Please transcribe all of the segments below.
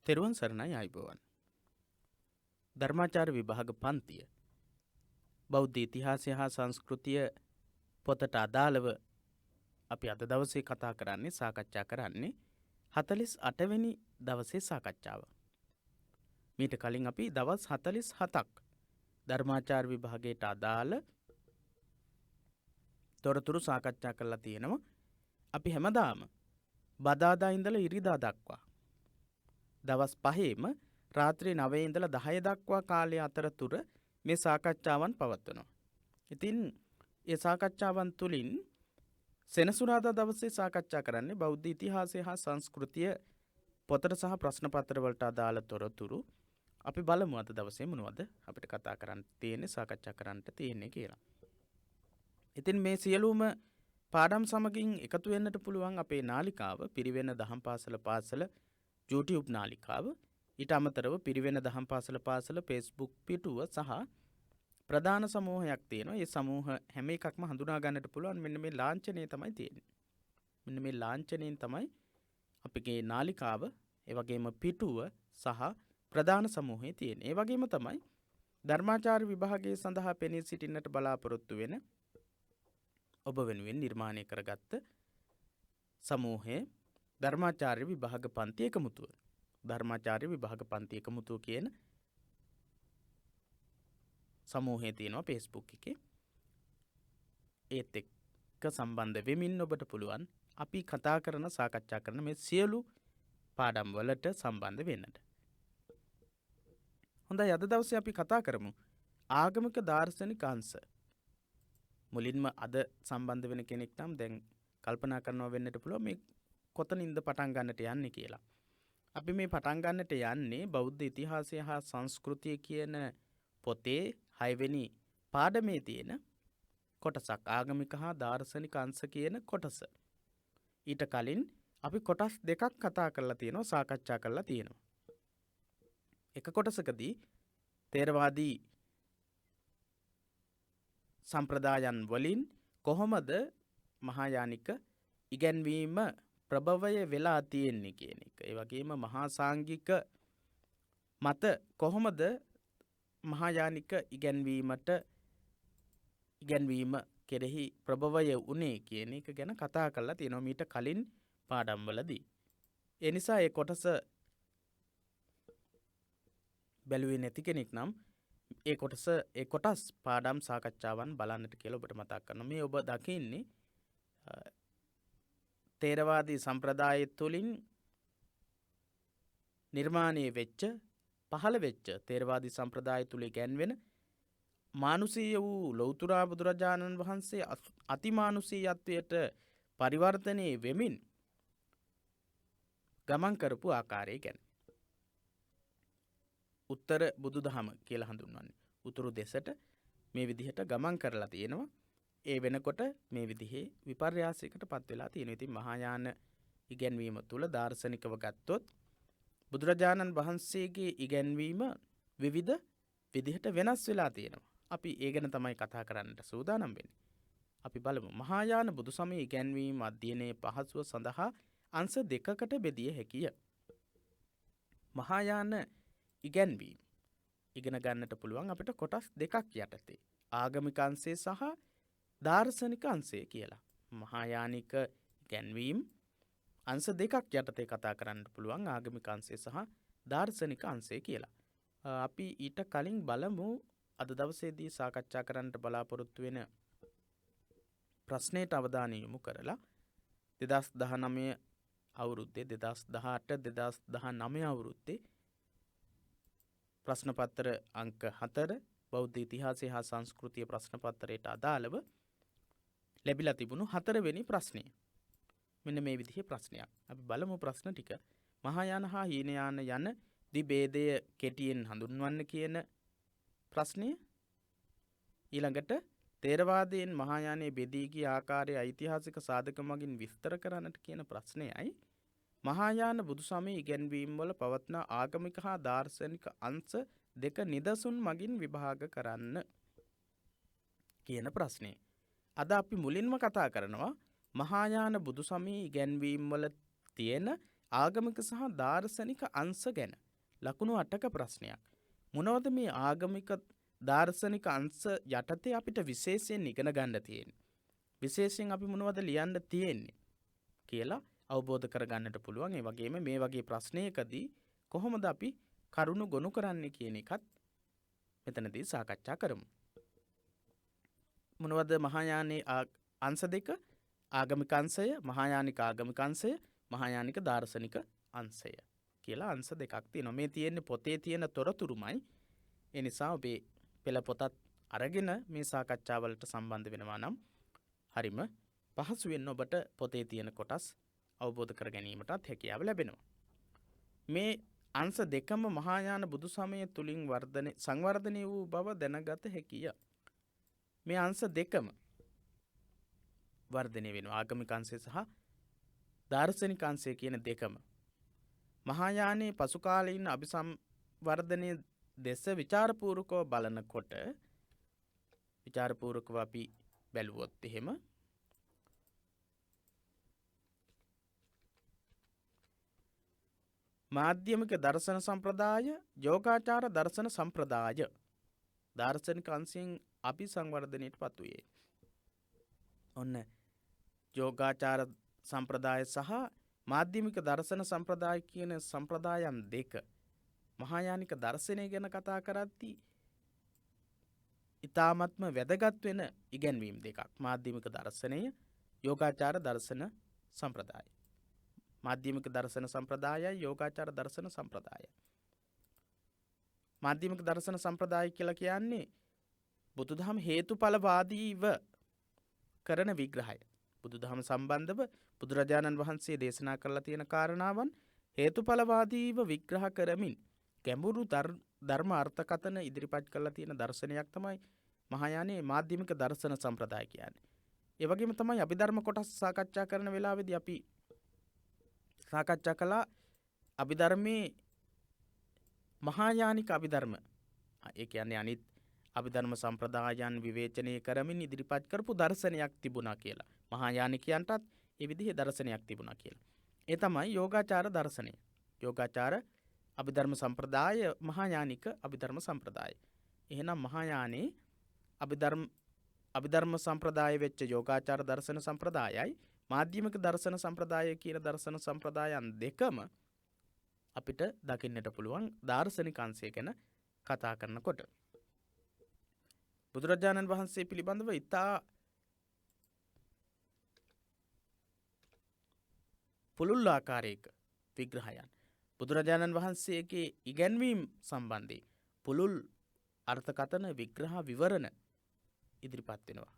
තෙරුවන් සරණයි ආයුබෝවන්. ධර්මාචාර්ය විභාග පන්තිය බෞද්ධ ඉතිහාසය හා සංස්කෘතිය පොතට අදාළව අපි අද දවසේ කතා කරන්නේ සාකච්ඡා කරන්නේ 48 වෙනි දවසේ සාකච්ඡාව. මීට කලින් අපි දවස් 47ක් ධර්මාචාර්ය විභාගයට අදාළ තොරතුරු සාකච්ඡා කරලා තියෙනවා. අපි හැමදාම බදාදා ඉඳලා ඉරිදා දක්වා දවස් 5ෙම රාත්‍රී 9 ඉඳලා 10 දක්වා කාලය අතරතුර මේ සාකච්ඡාවන් පවත්වනවා. ඉතින් ඒ සාකච්ඡාවන් තුළින් සෙනසුරාදා දවසේ සාකච්ඡා කරන්නේ බෞද්ධ ඉතිහාසය හා සංස්කෘතිය පොතට සහ ප්‍රශ්න පත්‍ර වලට අදාළ තොරතුරු. අපි බලමු අද දවසේ මොනවද අපිට කතා කරන්න තියෙන්නේ, සාකච්ඡා කරන්නට තියෙන්නේ කියලා. ඉතින් මේ සියලුම පාඩම් සමගින් එකතු වෙන්නට පුළුවන් අපේ නාලිකාව පිරිවෙන දහම් පාසල YouTube නාලිකාව. ඊට අමතරව පිරිවෙන දහම් පාසල Facebook පිටුව සහ ප්‍රධාන සමූහයක් තියෙනවා. ඒ සමූහ හැම එකක්ම හඳුනා ගන්නට පුළුවන්. මෙන්න මේ ලාංඡනය තමයි තියෙන්නේ. මෙන්න මේ ලාංඡනයෙන් තමයි අපගේ නාලිකාව, ඒ වගේම පිටුව සහ ප්‍රධාන සමූහය තියෙන්නේ. ඒ වගේම තමයි ධර්මාචාර්ය විභාගයේ සඳහා පෙනී සිටින්නට බලාපොරොත්තු වෙන ඔබ වෙනුවෙන් නිර්මාණය කරගත්ත සමූහය ධර්මාචාර්ය විභාග පන්ති එකමුතුව. ධර්මාචාර්ය විභාග පන්ති එකමුතුව කියන සමූහය තියෙනවා Facebook එකේ. ඒත් එක්ක සම්බන්ධ වෙමින් ඔබට පුළුවන් අපි කතා කරන සාකච්ඡා කරන මේ සියලු පාඩම් වලට සම්බන්ධ වෙන්නට. හොඳයි, අද දවසේ අපි කතා කරමු ආගමික දාර්ශනික අංශ. මුලින්ම අද සම්බන්ධ වෙන කෙනෙක් නම් දැන් කල්පනා කරනවා වෙන්නට පුළුවන් මේ කොතනින්ද පටන් ගන්නට යන්නේ කියලා. අපි මේ පටන් ගන්නට යන්නේ බෞද්ධ ඉතිහාසය හා සංස්කෘතිය කියන පොතේ 6 වෙනි පාඩමේ තියෙන කොටසක්, ආගමික හා දාර්ශනික අංශ කියන කොටස. ඊට කලින් අපි කොටස් දෙකක් කතා කරලා තියෙනවා, සාකච්ඡා කරලා තියෙනවා. එක කොටසකදී තේරවාදී සම්ප්‍රදායන් වලින් කොහොමද මහායානික ඉගැන්වීම ප්‍රභවය වෙලා තියෙන්නේ කියන එක. ඒ වගේම මහා සාංගික මත කොහොමද මහායානික ඉගැන්වීම කෙරෙහි ප්‍රභවය උනේ කියන එක ගැන කතා කරලා තියෙනවා මීට කලින් පාඩම්වලදී. ඒ නිසා ඒ කොටස බැලුවේ නැති කෙනෙක් නම් ඒ කොටස් පාඩම් සාකච්ඡාවන් බලන්නට කියලා ඔබට මතක් කරනවා. මේ ඔබ දකින්නේ තේරවාදී සම්ප්‍රදාය තුළින් නිර්මාණය වෙච්ච, පහළ වෙච්ච තේරවාදී සම්ප්‍රදාය තුළ ගැන්වෙන මානුෂීය වූ ලෞතුරා බුදුරජාණන් වහන්සේ අතිමානුෂීයත්වයට පරිවර්තනය වෙමින් ගමන් කරපු ආකාරය ගැන. උත්තර බුදුදහම කියලා හඳුන්වන්නේ. උතුරු දෙසට මේ විදිහට ගමන් කරලා තියෙනවා. ඒ වෙනකොට මේ විදිහේ විපර්යාසයකට පත් වෙලා තියෙනවා. ඉතින් මහායාන ඉගැන්වීම තුළ දාර්ශනිකව ගත්තොත් බුදුරජාණන් වහන්සේගේ ඉගැන්වීම විවිධ විදිහට වෙනස් වෙලා තියෙනවා. අපි ඒ ගැන තමයි කතා කරන්නට සූදානම් වෙන්නේ. අපි බලමු මහායාන බුදුසමය ඉගැන්වීම අධ්‍යයනයේ පහසුව සඳහා අංශ දෙකකට බෙදිය හැකිය. මහායාන ඉගැන්වීම ඉගෙන ගන්නට පුළුවන් අපිට කොටස් දෙකක් යටතේ. ආගමික අංශය සහ දාර්ශනික අංශය කියලා. මහායානික ඉගැන්වීම අංශ දෙකක් යටතේ කතා කරන්න පුළුවන්, ආගමික අංශය සහ දාර්ශනික අංශය කියලා. අපි ඊට කලින් බලමු අද දවසේදී සාකච්ඡා කරන්නට බලාපොරොත්තු වෙන ප්‍රශ්නයට අවධානය යොමු කරලා 2019 අවුරුද්දේ 2018 2019 අවුරුද්දේ ප්‍රශ්න පත්‍ර අංක 4 බෞද්ධ ඉතිහාසය හා සංස්කෘතිය ප්‍රශ්න පත්‍රයට අදාළව ලැබිලා තිබුණු 4 වෙනි ප්‍රශ්නය. මෙන්න මේ විදිහේ ප්‍රශ්නයක්. අපි බලමු ප්‍රශ්න ටික. මහායාන හා හීනයාන යන දිබේදය කෙටියෙන් හඳුන්වන්න කියන ප්‍රශ්නය. ඊළඟට තේරවාදයෙන් මහායානයේ බෙදී ගිය ආකාරයේ ඓතිහාසික සාධක මගින් විස්තර කරන්නට කියන ප්‍රශ්නයයි. මහායාන බුදුසමය ඉගැන්වීම් වල පවත්නා ආගමික හා දාර්ශනික අංශ දෙක නිදසුන් මගින් විභාග කරන්න කියන ප්‍රශ්නය. අද අපි මුලින්ම කතා කරනවා මහායාන බුදුසමය ඉගැන්වීම් වල තියෙන ආගමික සහ දාර්ශනික අංශ ගැන ලකුණු 8ක ප්‍රශ්නයක්. මොනවද මේ ආගමික දාර්ශනික අංශ යටතේ අපිට විශේෂයෙන් ඉගෙන ගන්න තියෙන්නේ? විශේෂයෙන් අපි මොනවද ලියන්න තියෙන්නේ කියලා අවබෝධ කරගන්නට පුළුවන්. ඒ වගේම මේ වගේ ප්‍රශ්නයකදී කොහොමද අපි කරුණු ගොනු කරන්නේ කියන එකත් මෙතනදී සාකච්ඡා කරමු. මොනවද මහායානයේ අංශ දෙක? ආගමික අංශය, මහායානික ආගමික අංශය, මහායානික දාර්ශනික අංශය කියලා අංශ දෙකක් තියෙනවා. මේ තියෙන්නේ පොතේ තියෙන තොරතුරුමයි. ඒ නිසා ඔබේ පෙළ පොතත් අරගෙන මේ සාකච්ඡාවලට සම්බන්ධ වෙනවා නම් හරිම පහසුවෙන් ඔබට පොතේ තියෙන කොටස් අවබෝධ කර ගැනීමටත් හැකියාව ලැබෙනවා. මේ අංශ දෙකම මහායාන බුදු සමය තුලින් සංවර්ධනය වූ බව දැනගත හැකිය. මේ අංශ දෙකම වර්ධනය වෙනවා. ආගමික අංශය සහ දාර්ශනික අංශය කියන දෙකම. මහායානයේ පසු කාලීන අභිසංවර්ධනය දෙස විචාරපූර්වකව බලනකොට විචාරපූර්වකව අපි බැලුවොත් එහෙම මාධ්‍යමික දර්ශන සම්ප්‍රදාය, යෝගාචාර දර්ශන සම්ප්‍රදාය දාර්ශනික අංශයෙන් අභිසංවර්ධනයට පත්වුවේ. ඔන්න යෝගාචාර සම්ප්‍රදාය සහ මාධ්‍යමික දර්ශන සම්ප්‍රදාය කියන සම්ප්‍රදායන් දෙක මහායානික දර්ශනය ගැන කතා කරද්දී ඉතාමත්ම වැදගත් වෙන ඉගැන්වීම් දෙකක්. මාධ්‍යමික දර්ශනය, යෝගාචාර දර්ශන සම්ප්‍රදාය. මාධ්‍යමික දර්ශන සම්ප්‍රදායයි යෝගාචාර දර්ශන සම්ප්‍රදායයි. මාධ්‍යමික දර්ශන සම්ප්‍රදාය කියලා කියන්නේ බුදුදහම හේතුඵලවාදීව කරන විග්‍රහය. බුදුදහම සම්බන්ධව බුදුරජාණන් වහන්සේ දේශනා කරලා තියෙන කාරණාවන් හේතුඵලවාදීව විග්‍රහ කරමින් ගැඹුරු ධර්ම අර්ථකථන ඉදිරිපත් කරලා තියෙන දර්ශනයක් තමයි මහායානයේ මාධ්‍යමික දර්ශන සම්ප්‍රදාය කියන්නේ. ඒ වගේම තමයි අභිධර්ම කොටස් සාකච්ඡා කරන වෙලාවේදී අපි සාකච්ඡා කළා අභිධර්මයේ මහායානික අභිධර්ම. ඒ කියන්නේ අනිත් අභිධර්ම සම්ප්‍රදායන් විවේචනය කරමින් ඉදිරිපත් කරපු දර්ශනයක් තිබුණා කියලා. මහායානිකයන්ටත් ඒ විදිහේ දර්ශනයක් තිබුණා කියලා. ඒ තමයි යෝගාචාර දර්ශනය. යෝගාචාර අභිධර්ම සම්ප්‍රදාය, මහායානික අභිධර්ම සම්ප්‍රදාය. එහෙනම් මහායානයේ අභිධර්ම සම්ප්‍රදාය වෙච්ච යෝගාචාර දර්ශන සම්ප්‍රදායයි මාධ්‍යමික දර්ශන සම්ප්‍රදාය කියන දර්ශන සම්ප්‍රදායන් දෙකම අපිට දකින්නට පුළුවන් දාර්ශනික අංශය ගැන කතා කරනකොට. බුදුරජාණන් වහන්සේ පිළිබඳව ඉතා පුළුල් ආකාරයක විග්‍රහයන් බුදුරජාණන් වහන්සේගේ ඉගැන්වීම් සම්බන්ධයෙන් පුළුල් අර්ථකථන විග්‍රහ විවරණ ඉදිරිපත් වෙනවා.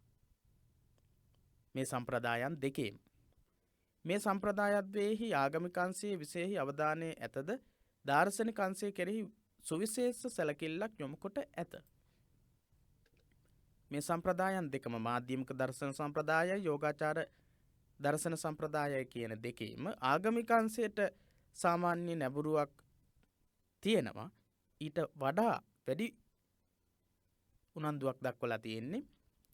මේ සම්ප්‍රදායන් දෙකේම මේ සම්ප්‍රදායද්වයෙහි ආගමික අංශයේ විශේෂ අවධානය ඇතද දාර්ශනික අංශය කෙරෙහි සුවිශේෂ සැලකිල්ලක් යොමු කොට ඇත. මේ සම්ප්‍රදායන් දෙකම මාධ්‍යමික දර්ශන සම්ප්‍රදායයි යෝගාචාර දර්ශන සම්ප්‍රදායයි කියන දෙකේම ආගමික අංශයට සාමාන්‍ය නැඹුරුවක් තියෙනවා. ඊට වඩා වැඩි උනන්දුවක් දක්වලා තියෙන්නේ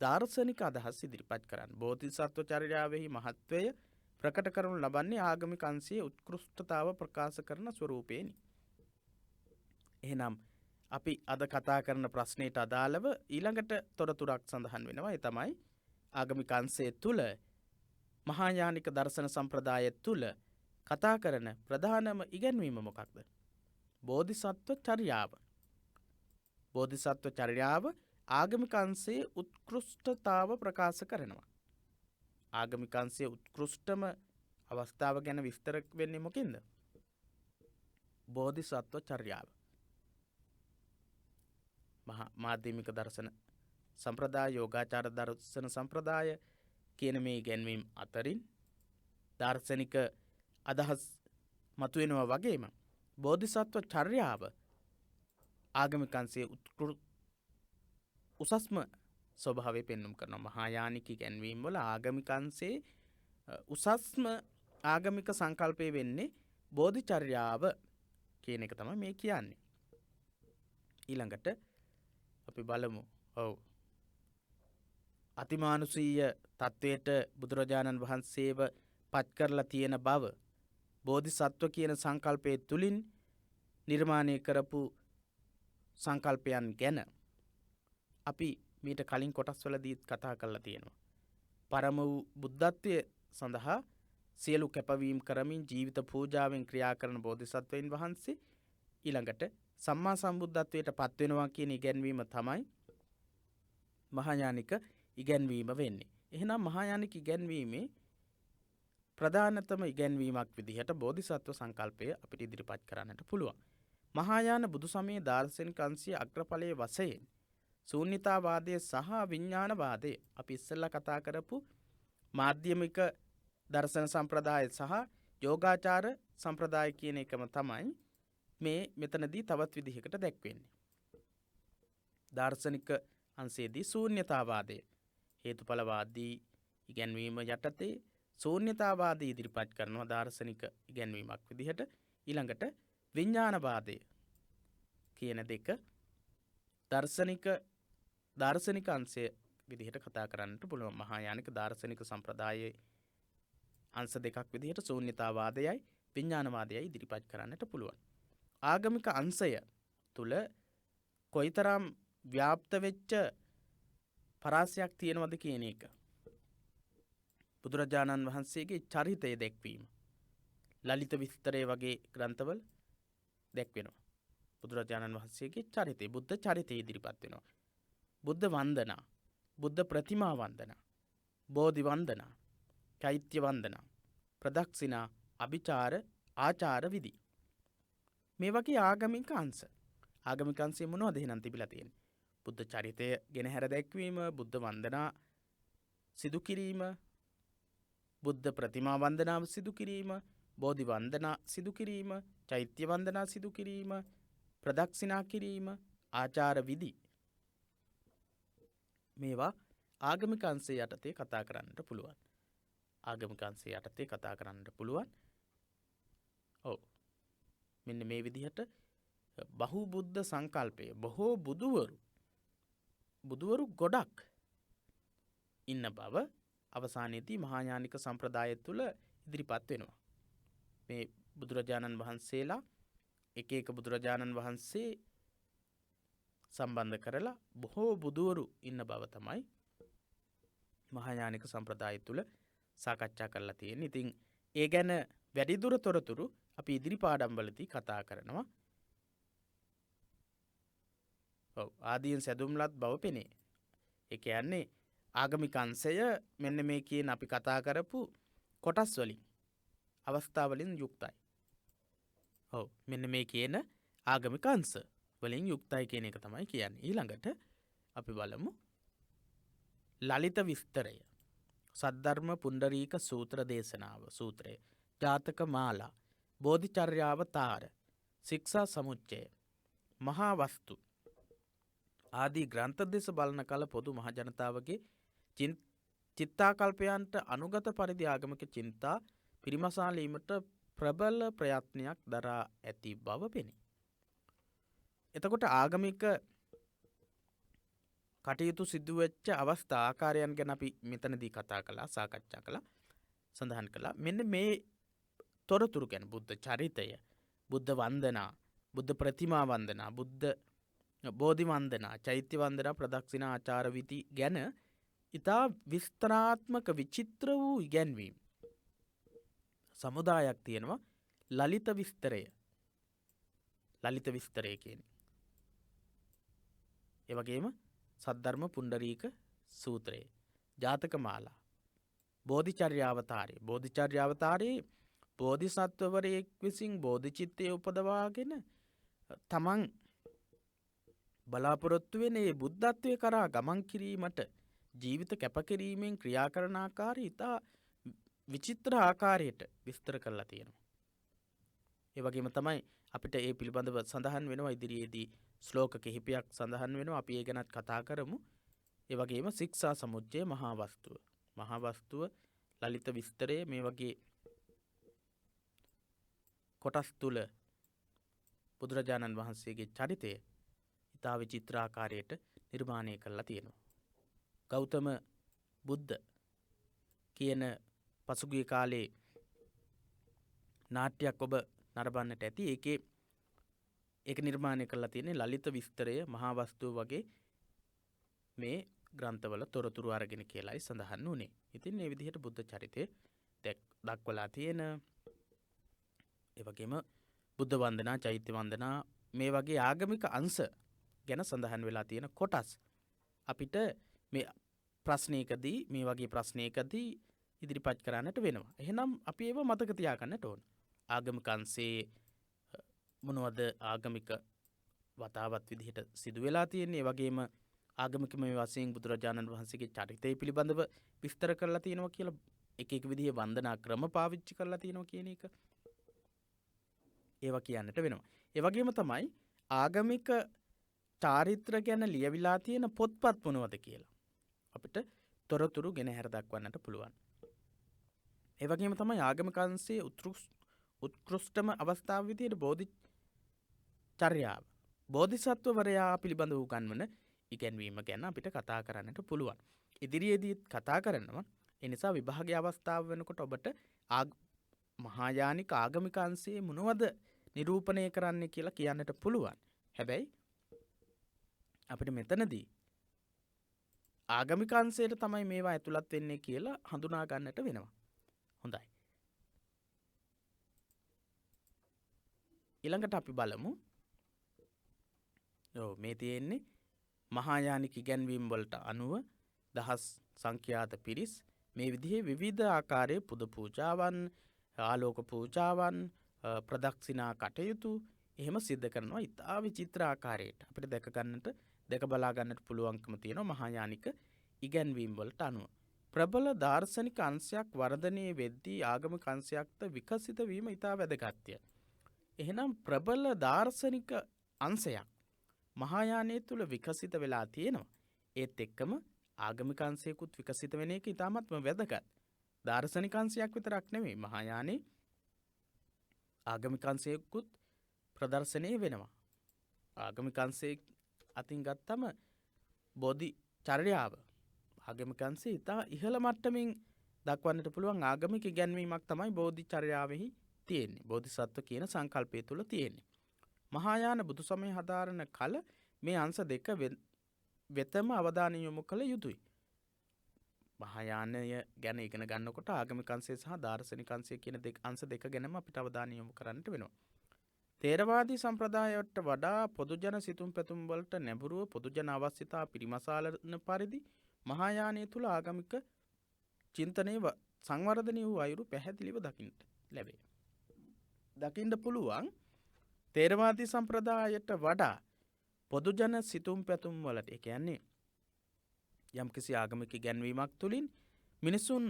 දාර්ශනික අදහස් ඉදිරිපත් කරන්න. බෝධිසත්ව චර්යාවෙහි මහත්වය ප්‍රකට කරනු ලබන්නේ ආගමික අංශයේ උත්කෘෂ්ඨතාව ප්‍රකාශ කරන ස්වරූපයෙනි. එහෙනම් අපි අද කතා කරන ප්‍රශ්නයට අදාළව ඊළඟට තොරතුරක් සඳහන් වෙනවා. ඒ තමයි ආගමික අංශය තුල මහායානික දර්ශන සම්ප්‍රදාය තුල කතා කරන ප්‍රධානම ඉගැන්වීම මොකක්ද? බෝධිසත්ව චර්යාව. බෝධිසත්ව චර්යාව ආගමික අංශයේ උත්කෘෂ්ඨතාව ප්‍රකාශ කරනවා. ආගමික අංශයේ උත්කෘෂ්ඨම අවස්ථාව ගැන විස්තර වෙන්නේ මොකෙන්ද? බෝධිසත්ව චර්යාව. මාධ්‍යමික දර්ශන සම්ප්‍රදාය, යෝගාචාර දර්ශන සම්ප්‍රදාය කියන මේ ඉගැන්වීම් අතරින් දාර්ශනික අදහස් මතුවෙනවා වගේම බෝධිසත්ව චර්යාව ආගමික අංශයේ උසස්ම ස්වභාවය පෙන්වුම් කරනවා. මහායානික ඉගැන්වීම් වල ආගමික අංශයේ උසස්ම ආගමික සංකල්පය වෙන්නේ බෝධිචර්යාව කියන එක තමයි මේ කියන්නේ. ඊළඟට අපි බලමු. අතිමානුෂීය තත්වයට බුදුරජාණන් වහන්සේව පත් කරලා තියෙන බව බෝධිසත්ව කියන සංකල්පය තුලින් නිර්මාණය කරපු සංකල්පයන් ගැන අපි මීට කලින් කොටස්වලදී කතා කරලා තියෙනවා. පරම වූ බුද්ධත්වය සඳහා සියලු කැපවීම් කරමින් ජීවිත පූජාවෙන් ක්‍රියා කරන බෝධිසත්වයින් වහන්සේ ඊළඟට සම්මා සම්බුද්ධත්වයට පත් වෙනවා කියන ඉගැන්වීම තමයි මහායානික ඉගැන්වීම වෙන්නේ. එහෙනම් මහායානික ඉගැන්වීමේ ප්‍රධානතම ඉගැන්වීමක් විදිහට බෝධිසත්ව සංකල්පය අපිට ඉදිරිපත් කරන්නට පුළුවන්. මහායාන බුදු සමයේ දාර්ශනික අංශයේ අග්‍රඵලයේ වශයෙන් ශූන්‍යතාවාදය සහ විඥානවාදය අපි ඉස්සෙල්ලා කතා කරපු මාධ්‍යමික දර්ශන සම්ප්‍රදාය සහ යෝගාචාර සම්ප්‍රදාය කියන එකම තමයි මේ මෙතනදී තවත් විදිහකට දැක්වෙන්නේ. දාර්ශනික අංශයේදී ශූන්‍යතාවාදය හේතුඵලවාදී ඉගැන්වීම යටතේ ශූන්‍යතාවාදී ඉදිරිපත් කරනවා දාර්ශනික ඉගැන්වීමක් විදිහට. ඊළඟට විඥානවාදය කියන දෙක දාර්ශනික අංශය විදිහට කතා කරන්නට පුළුවන්. මහායානික දාර්ශනික සම්ප්‍රදායේ අංශ දෙකක් විදිහට ශූන්‍යතාවාදයයි විඥානවාදයයි ඉදිරිපත් කරන්නට පුළුවන්. ආගමික අංශය තුල කොයිතරම් ව්‍යාප්ත වෙච්ච පරාසයක් තියෙනවද කියන එක බුදුරජාණන් වහන්සේගේ චරිතය දැක්වීම ලලිත විස්තරය වගේ ග්‍රන්ථවල දැක්වෙනවා. බුදුරජාණන් වහන්සේගේ චරිතය බුද්ධ චරිතය ඉදිරිපත් වෙනවා. බුද්ධ වන්දනා, බුද්ධ ප්‍රතිමා වන්දනා, බෝධි වන්දනා, චෛත්‍ය වන්දනා, ප්‍රදක්ෂිනා, අභිචාර, ආචාර විදි. මේ වගේ ආගමික අංශ. ආගමික අංශය මොනවද එහෙනම් තිබිලා තියෙන්නේ? බුද්ධ චරිතය ගෙන හැර දැක්වීම, බුද්ධ වන්දනා සිදු කිරීම, බුද්ධ ප්‍රතිමා වන්දනාව සිදු කිරීම, බෝධි වන්දනා සිදු කිරීම, චෛත්‍ය වන්දනා සිදු කිරීම, ප්‍රදක්ෂිනා කිරීම, ආචාර විදි. මේවා ආගමික අංශය යටතේ කතා කරන්නට පුළුවන්. ආගමික අංශය යටතේ කතා කරන්නට පුළුවන්. ඔව්. මෙන්න මේ විදිහට බහුබුද්ධ සංකල්පය බොහෝ බුදුවරු ගොඩක් ඉන්න බව අවසානයේදී මහායානික සම්ප්‍රදාය තුළ ඉදිරිපත් වෙනවා. මේ බුදුරජාණන් වහන්සේලා එක බුදුරජාණන් වහන්සේ සම්බන්ධ කරලා බොහෝ බුදුවරු ඉන්න බව තමයි මහායානික සම්ප්‍රදාය තුළ සාකච්ඡා කරලා තියෙන්නේ. ඉතින් ඒ ගැන වැඩිදුර තොරතුරු අපි ඉදිරි පාඩම්වලදී කතා කරනවා. ඔව් ආදීන් සැදුම්ලත් බව පෙනේ. ඒ කියන්නේ ආගමික අංශය මෙන්න මේ කියන අපි කතා කරපු කොටස් වලින් අවස්ථා වලින් යුක්තයි. ඔව් මෙන්න මේ කියන ආගමික අංශ වලින් යුක්තයි කියන එක තමයි කියන්නේ. ඊළඟට අපි බලමු ලලිත විස්තරය. සද්ධර්ම පුණ්ඩරීක සූත්‍ර දේශනාව සූත්‍රය, ජාතක මාලා, බෝධිචර්යාවතාර, ශික්ෂා සමුච්චය, මහා වස්තු ආදී ග්‍රන්ථ දෙස බලන කල පොදු මහ ජනතාවගේ චිත්තාකල්පයන්ට අනුගත පරිදි ආගමික චින්තා පිරිමසාලීමට ප්‍රබල ප්‍රයත්නයක් දරා ඇති බව පෙනේ. එතකොට ආගමික කටයුතු සිදුවෙච්ච අවස්ථා ආකාරයන් ගැන අපි මෙතනදී කතා කළා, සාකච්ඡා කළා, සඳහන් කළා. මෙන්න මේ තොරතුරු ගැන බුද්ධ චරිතය, බුද්ධ වන්දනා, බුද්ධ ප්‍රතිමා වන්දනා, බුද්ධ බෝධි වන්දනා, චෛත්‍ය වන්දනා, ප්‍රදක්ෂිනා, ආචාර විදි ගැන ඉතා විස්තරාත්මක විචිත්‍ර වූ ඉගැන්වීම් සමුදායක් තියෙනවා. ලලිත විස්තරය. ලලිත විස්තරය කියන්නේ. ඒ වගේම සද්ධර්ම පුණ්ඩරීක සූත්‍රය, ජාතක මාලා, බෝධිචර්යාවතාරය. බෝධිචර්යාවතාරයේ බෝධිසත්වවරයෙක් විසින් බෝධිචිත්තය උපදවාගෙන තමන් බලාපොරොත්තු වෙන ඒ බුද්ධත්වය කරා ගමන් කිරීමට ජීවිත කැපකිරීමෙන් ක්‍රියා කරන ආකාරය ඉතා විචිත්‍ර ආකාරයට විස්තර කරලා තියෙනවා. ඒ වගේම තමයි අපිට ඒ පිළිබඳව සඳහන් වෙනවා ඉදිරියේදී ශ්ලෝක කිහිපයක් සඳහන් වෙනවා. අපි ඒ ගැනත් කතා කරමු. ඒ වගේම ශික්ෂා සමුච්චය, මහා වස්තුව. මහා වස්තුව, ලලිත විස්තරය මේ වගේ කොටස් තුල බුදුරජාණන් වහන්සේගේ චරිතය ඉතා විචිත්‍ර ආකාරයට නිර්මාණය කරලා තියෙනවා. ගෞතම බුද්ධ කියන පසුගිය කාලේ නාට්‍යයක් ඔබ නරඹන්නට ඇති. ඒකේ ඒක නිර්මාණය කරලා තියෙන්නේ ලලිත විස්තරය මහා වස්තුව වගේ මේ ග්‍රන්ථවල තොරතුරු අරගෙන කියලායි සඳහන් වුණේ. ඉතින් මේ විදිහට බුද්ධ චරිතය දක්වලා තියෙන ඒ වගේම බුද්ධ වන්දනා, චෛත්‍ය වන්දනා මේ වගේ ආගමික අංශ ගැන සඳහන් වෙලා තියෙන කොටස් අපිට මේ ප්‍රශ්නයකදී මේ වගේ ප්‍රශ්නයකදී ඉදිරිපත් කරන්නට වෙනවා. එහෙනම් අපි ඒව මතක තියාගන්නට ඕන. ආගමික අංශයේ මොනවද ආගමික වතාවත් විදිහට සිදු වෙලා තියෙන්නේ. ඒ වගේම ආගමිකමය වශයෙන් බුදුරජාණන් වහන්සේගේ චරිතය පිළිබඳව විස්තර කරලා තියෙනවා කියලා එක එක විදිහේ වන්දනා ක්‍රම පාවිච්චි කරලා තියෙනවා කියන එක ඒවා කියන්නට වෙනවා. ඒ වගේම තමයි ආගමික චාරිත්‍ර ගැන ලියවිලා තියෙන පොත්පත් මොනවද කියලා අපිට තොරතුරු ගෙන හැර දක්වන්නට පුළුවන්. ඒ වගේම තමයි ආගමික අංශයේ උත්කෘෂ්ඨම අවස්ථාව විදිහට බෝධිචර්යාව බෝධිසත්වවරයා පිළිබඳව උගන්වන ඉගැන්වීම ගැන අපිට කතා කරන්නට පුළුවන්. ඉදිරියේදීත් කතා කරනවා. ඒ නිසා විභාගයේ අවස්ථාව වෙනකොට ඔබට මහායානික ආගමික අංශයේ මොනවද නිරූපණය කරන්න කියලා කියන්නට පුළුවන්. හැබැයි අපිට මෙතනදී ආගමික අංශයට තමයි මේවා ඇතුළත් වෙන්නේ කියලා හඳුනා ගන්නට වෙනවා. හොඳයි. ඊළඟට අපි බලමු. මේ තියෙන්නේ මහායානික ඉගැන්වීම් වලට අනුව දහස් සංඛ්‍යාත පිරිස් මේ විදිහේ විවිධ ආකාරයේ පුද පූජාවන්, ආලෝක පූජාවන්, ප්‍රදක්ෂිනා කටයුතු එහෙම සිද්ධ කරනවා. ඉතා විචිත්‍ර ආකාරයට අපිට දැක බලා ගන්නට පුළුවන්කම තියෙනවා මහායානික ඉගැන්වීම් වලට අනුව. ප්‍රබල දාර්ශනික අංශයක් වර්ධනය වෙද්දී ආගමික අංශයක්ද විකසිත වීම ඉතා වැදගත්ය. එහෙනම් ප්‍රබල දාර්ශනික අංශයක් මහායානය තුළ විකසිත වෙලා තියෙනවා. ඒත් එක්කම ආගමික අංශයකුත් විකසිත වෙන එක ඉතාමත්ම වැදගත්. දාර්ශනික අංශයක් විතරක් නෙමෙයි මහායානයේ ආගමික අංශයකුත් ප්‍රදර්ශනය වෙනවා. ආගමික අංශයේ අතින් ගත්තම බෝධි චර්යාව ආගමික අංශයේ ඉතා ඉහළ මට්ටමින් දක්වන්නට පුළුවන් ආගමික ඉගැන්වීමක් තමයි බෝධි චර්යාවෙහි තියෙන්නේ. බෝධිසත්ව කියන සංකල්පය තුළ තියෙන්නේ. මහායාන බුදු සමය හදාරන කල මේ අංශ දෙක වෙතම අවධානය යොමු කළ යුතුයි. මහායානය ගැන ඉගෙන ගන්නකොට ආගමික අංශය සහ දාර්ශනික අංශය කියන අංශ දෙක ගැනම අපිට අවධානය යොමු කරන්නට වෙනවා. තේරවාදී සම්ප්‍රදායට වඩා පොදුජන සිතුම් පැතුම් වලට නැඹුරුව පොදුජන අවශ්‍යතා පිරිමසාලන පරිදි මහායානය තුළ ආගමික චින්තනයේ සංවර්ධනය වූ අයුරු පැහැදිලිව දකින්නට ලැබේ. දකින්න පුළුවන් තේරවාදී සම්ප්‍රදායට වඩා පොදුජන සිතුම් පැතුම් වලට, ඒ කියන්නේ යම්කිසි ආගමික ඉගැන්වීමක් තුළින් මිනිසුන්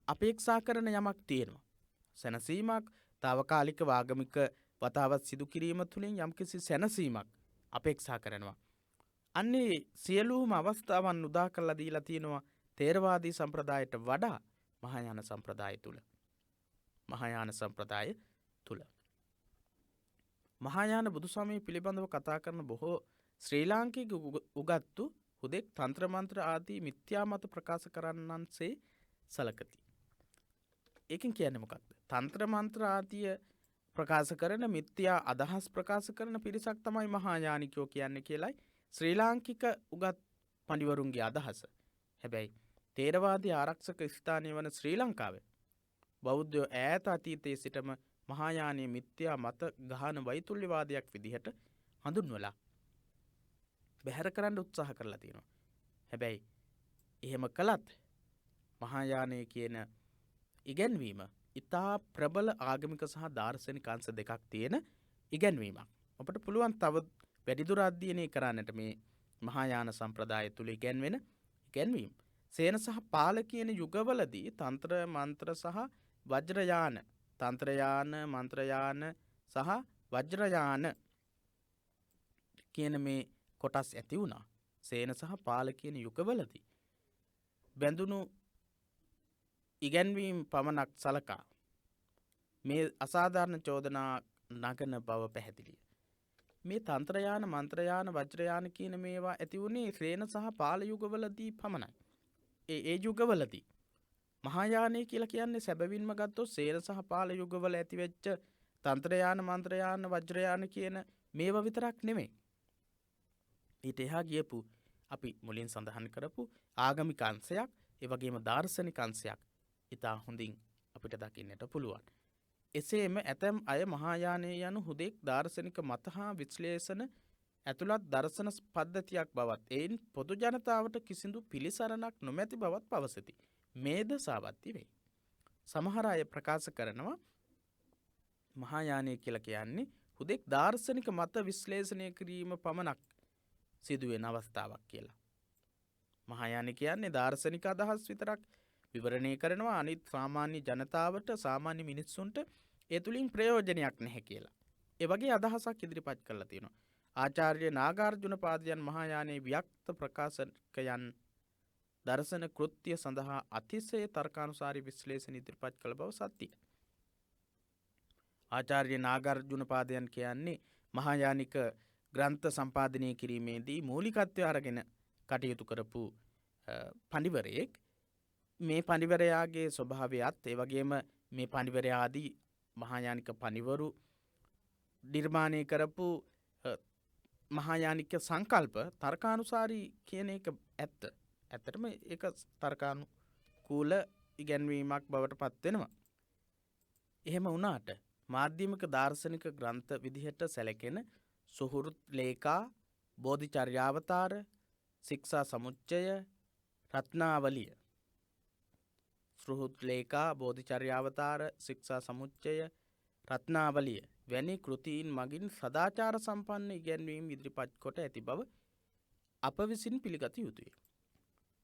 අපේක්ෂා කරන යමක් තියෙනවා. සැනසීමක්, తాවකාලික ආගමික වතාවත් සිදු කිරීම තුළින් යම්කිසි සැනසීමක් අපේක්ෂා කරනවා. අන්නේ සියලුම අවස්ථාවන් උදා කරලා දීලා තියෙනවා තේරවාදී සම්ප්‍රදායට වඩා මහායාන සම්ප්‍රදාය තුළ. මහායාන සම්ප්‍රදාය තුළ මහායාන බුදු සමය පිළිබඳව කතා කරන බොහෝ ශ්‍රී ලාංකික උගත්තු හුදෙක් තන්ත්‍ර මන්ත්‍ර ආදී මිත්‍යා මත ප්‍රකාශ කරන්නන්සේ සලකති. ඒකෙන් කියන්නේ මොකක්ද? තන්ත්‍ර මන්ත්‍ර ආදී ප්‍රකාශ කරන මිත්‍යා අදහස් ප්‍රකාශ කරන පිරිසක් තමයි මහායානිකයෝ කියන්නේ කියලයි ශ්‍රී ලාංකික උගත් පඬිවරුන්ගේ අදහස. හැබැයි තේරවාදී ආරක්ෂක ස්ථානය වන ශ්‍රී ලංකාවේ බෞද්ධයෝ ඈත අතීතයේ සිටම මහායානීය මිත්‍යා මත ගහන වෛතුල්‍යවාදයක් විදිහට හඳුන්වලා බැහැර කරන්න උත්සාහ කරලා තියෙනවා. හැබැයි එහෙම කළත් මහායානය කියන ඉගැන්වීම ඉතා ප්‍රබල ආගමික සහ දාර්ශනික අංශ දෙකක් තියෙන ඉගැන්වීමක්. අපට පුළුවන් තව වැඩිදුර අධ්‍යයනය කරන්නට මේ මහායාන සම්ප්‍රදාය තුළ ඉගැන්වෙන ඉගැන්වීම. සේන සහ පාල කියන යුගවලදී තන්ත්‍ර මන්ත්‍ර සහ වජ්‍රයාන, තන්ත්‍රයාන, මන්ත්‍රයාන සහ වජ්‍රයාන කියන මේ කොටස් ඇති වුණා. සේන සහ පාල කියන යුගවලදී බැඳුණු ඉගැන්වීම් පමණක් සලකා මේ අසාධාරණ චෝදනා නගන බව පැහැදිලිය. මේ තන්ත්‍රයාන, මන්ත්‍රයාන, වජ්‍රයාන කියන මේවා ඇති වුණේ සේන සහ පාල යුගවලදී පමණයි. ඒ යුගවලදී මහායානය කියලා කියන්නේ සැබවින්ම ගත්තොත් සේන සහ පාල යුගවල ඇතිවෙච්ච තන්ත්‍රයාන මන්ත්‍රයාන වජ්‍රයාන කියන මේවා විතරක් නෙමෙයි. ඊට එහා ගියපු අපි මුලින් සඳහන් කරපු ආගමික අංශයක්, ඒ වගේම දාර්ශනික අංශයක් ඉතා හොඳින් අපිට දකින්නට පුළුවන්. එසේම ඇතැම් අය මහායානය යනු හුදෙක් දාර්ශනික මත හා විශ්ලේෂණ ඇතුළත් දර්ශන පද්ධතියක් බවත් එයින් පොදු ජනතාවට කිසිදු පිළිසරණක් නොමැති බවත් පවසති. මේද සාවත්ති වේ. සමහර අය ප්‍රකාශ කරනවා මහායානය කියලා කියන්නේ හුදෙක් දාර්ශනික මත විශ්ලේෂණය කිරීම පමණක් සිදුවෙන අවස්ථාවක් කියලා. මහායානය කියන්නේ දාර්ශනික අදහස් විතරක් විවරණය කරනවා, අනිත් සාමාන්‍ය ජනතාවට සාමාන්‍ය මිනිස්සුන්ට ඒ තුලින් ප්‍රයෝජනයක් නැහැ කියලා. ඒ වගේ අදහසක් ඉදිරිපත් කරලා තියෙනවා. ආචාර්ය නාගාර්ජුන පාදයන් මහායානයේ ව්‍යක්ත ප්‍රකාශකයන් දර්ශන කෘත්‍ය සඳහා අතිශය තර්කානුසාරී විශ්ලේෂණ ඉදිරිපත් කළ බව සත්‍යයි. ආචාර්ය නාගාර්ජුන පාදයන් කියන්නේ මහායානික ග්‍රන්ථ සම්පාදනය කිරීමේදී මූලිකත්වය අරගෙන කටයුතු කරපු පඬිවරයෙක්. මේ පඬිවරයාගේ ස්වභාවයත් ඒ වගේම මේ පඬිවරයාදී මහායානික පඬිවරු නිර්මාණය කරපු මහායානික සංකල්ප තර්කානුසාරී කියන එක ඇත්ත. ඇත්තටම ඒක තර්කානුකූල ඉගැන්වීමක් බවට පත් වෙනවා. එහෙම වුණාට මාධ්‍යමික දාර්ශනික ග්‍රන්ථ විදිහට සැලකෙන සුහෘත් ලේඛා, බෝධිචර්යාවතාර, ශික්ෂා සමුච්චය, රත්නාවලිය. සුහෘත් ලේඛා, බෝධිචර්යාවතාර, ශික්ෂා සමුච්චය, රත්නාවලිය වැනි කෘතීන් මගින් සදාචාර සම්පන්න ඉගැන්වීම් ඉදිරිපත් කොට ඇති බව අප විසින් පිළිගත යුතුය.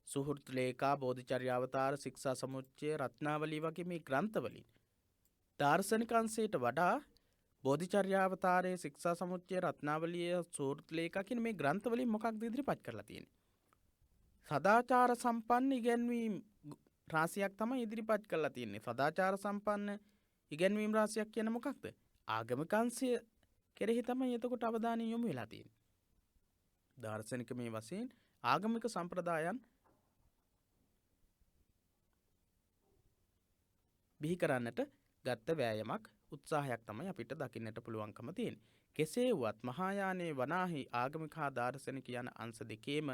සුහෘත් ලේඛා, බෝධිචර්යාවතාර, ශික්ෂා සමුච්චය, රත්නාවලිය වගේ මේ ග්‍රන්ථවලින් දාර්ශනික අංශයට වඩා බෝධිචර්යාවතාරයේ, ශික්ෂා සමුච්චය, රත්නාවලිය, සුහෘත් ලේඛා කියන මේ ග්‍රන්ථවලින් මොකක්ද ඉදිරිපත් කරලා තියෙන්නේ? සදාචාර සම්පන්න ඉගැන්වීම් රාශියක් තමයි ඉදිරිපත් කරලා තියෙන්නේ. සදාචාර සම්පන්න ඉගැන්වීම් රාශියක් කියන්නේ මොකක්ද? ආගමික අංශය කෙරෙහි තමයි එතකොට අවධානය යොමු වෙලා තියෙන්නේ. දාර්ශනික මේ වශයෙන් ආගමික සම්ප්‍රදායන් බිහි කරන්නට ගත්ත වෑයමක්, උත්සාහයක් තමයි අපිට දකින්නට පුළුවන්කම තියෙන්නේ. කෙසේ වුවත් මහායානයේ වනාහි ආගමික හා දාර්ශනික යන අංශ දෙකේම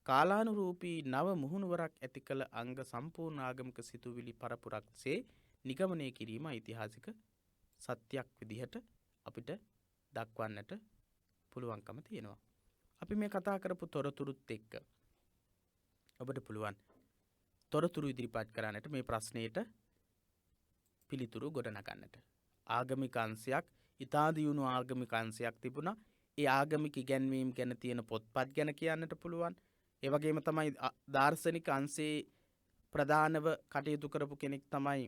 කාලානුරූපී නව මුහුණුවරක් ඇති කළ අංග සම්පූර්ණ ආගමික සිතුවිලි පරපුරක්සේ නිගමනය කිරීම ඓතිහාසික සත්‍යයක් විදිහට අපිට දක්වන්නට පුළුවන්කම තියෙනවා. අපි මේ කතා කරපු තොරතුරුත් එක්ක ඔබට පුළුවන් තොරතුරු ඉදිරිපත් කරන්නට, මේ ප්‍රශ්නයට පිළිතුරු ගොඩනගන්නට. ආගමික අංශයක්, ඉතා දියුණු ආගමික අංශයක් තිබුණා. ඒ ආගමික ඉගැන්වීම් ගැන තියෙන පොත්පත් ගැන කියන්නට පුළුවන්. ඒ වගේම තමයි දාර්ශනික අංශයේ ප්‍රධානව කටයුතු කරපු කෙනෙක් තමයි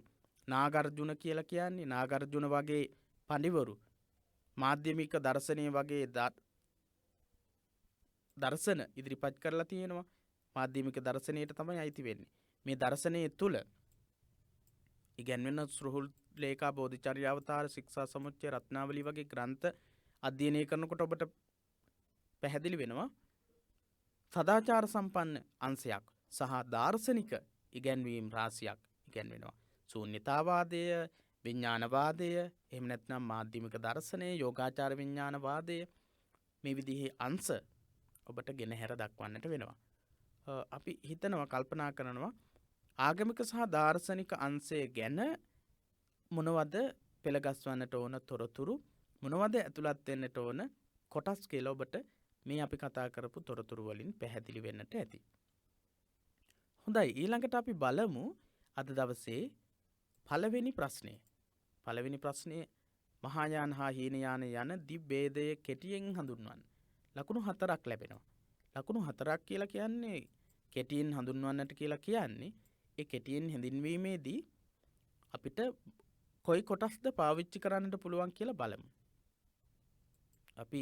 නාගාර්ජුන කියලා කියන්නේ. නාගාර්ජුන වගේ පඬිවරු මාධ්‍යමික දර්ශනය වගේ දර්ශන ඉදිරිපත් කරලා තියෙනවා. මාධ්‍යමික දර්ශනයට තමයි අයිති වෙන්නේ. මේ දර්ශනයේ තුල ඉගැන්වෙන සුහෘත් ලේඛා, බෝධිචර්යාවතාර, ශික්ෂා සමුච්චය, රත්නාවලි වගේ ග්‍රන්ථ අධ්‍යයනය කරනකොට ඔබට පැහැදිලි වෙනවා සදාචාර සම්පන්න අංශයක් සහ දාර්ශනික ඉගැන්වීම් රාශියක් ඉගැන්වෙනවා. ශූන්‍යතාවාදය, විඥානවාදය, එහෙම නැත්නම් මාධ්‍යමික දර්ශනය, යෝගාචාර විඥානවාදය, මේ විදිහේ අංශ ඔබට ගෙනහැර දක්වන්නට වෙනවා. අපි හිතනවා, කල්පනා කරනවා ආගමික සහ දාර්ශනික අංශය ගැන මොනවද පෙළගස්වන්නට ඕන තොරතුරු, මොනවද ඇතුළත් වෙන්නට ඕන කොටස් කියලා ඔබට මේ අපි කතා කරපු තොරතුරු වලින් පැහැදිලි වෙන්නට ඇති. හොඳයි, ඊළඟට අපි බලමු අද දවසේ පළවෙනි ප්‍රශ්නය. පළවෙනි ප්‍රශ්නය මහායාන හා හීනයාන යන දිබ්බේදය කෙටියෙන් හඳුන්වන්න. ලකුණු 4ක් ලැබෙනවා. ලකුණු 4ක් කියලා කියන්නේ කෙටියෙන් හඳුන්වන්නට කියලා කියන්නේ ඒ කෙටියෙන් හැඳින්වීමේදී අපිට කොයි කොටස්ද පාවිච්චි කරන්නට පුළුවන් කියලා බලමු. අපි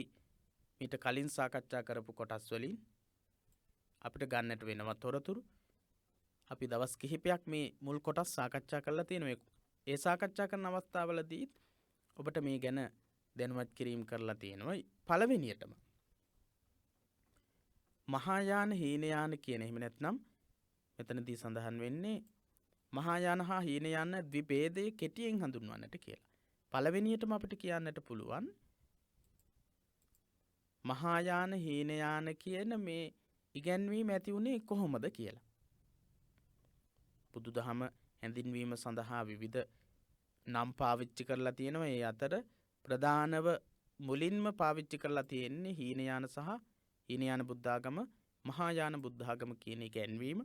මීට කලින් සාකච්ඡා කරපු කොටස් වලින් අපිට ගන්නට වෙනවා තොරතුරු. අපි දවස් කිහිපයක් මේ මුල් කොටස් සාකච්ඡා කරලා තියෙනවා. ඒ සාකච්ඡා කරන අවස්ථාවලදී ඔබට මේ ගැන දැනුවත් කිරීම කරලා තියෙනවා. පළවෙනියටම මහායාන, හීනයාන කියන, එහෙම නැත්නම් මෙතනදී සඳහන් වෙන්නේ මහායාන හා හීනයාන ද්විභේදයේ කෙටියෙන් හඳුන්වන්නට කියලා. පළවෙනියටම අපිට කියන්නට පුළුවන් මහායාන හීනයාන කියන මේ ඉගැන්වීම ඇති වුණේ කොහොමද කියලා. බුදුදහම හැඳින්වීම සඳහා විවිධ නම් පාවිච්චි කරලා තියෙනවා. ඒ අතර ප්‍රධානව මුලින්ම පාවිච්චි කරලා තියෙන්නේ හීනයාන සහ හීනයාන බුද්ධාගම මහායාන බුද්ධාගම කියන ඉගැන්වීම.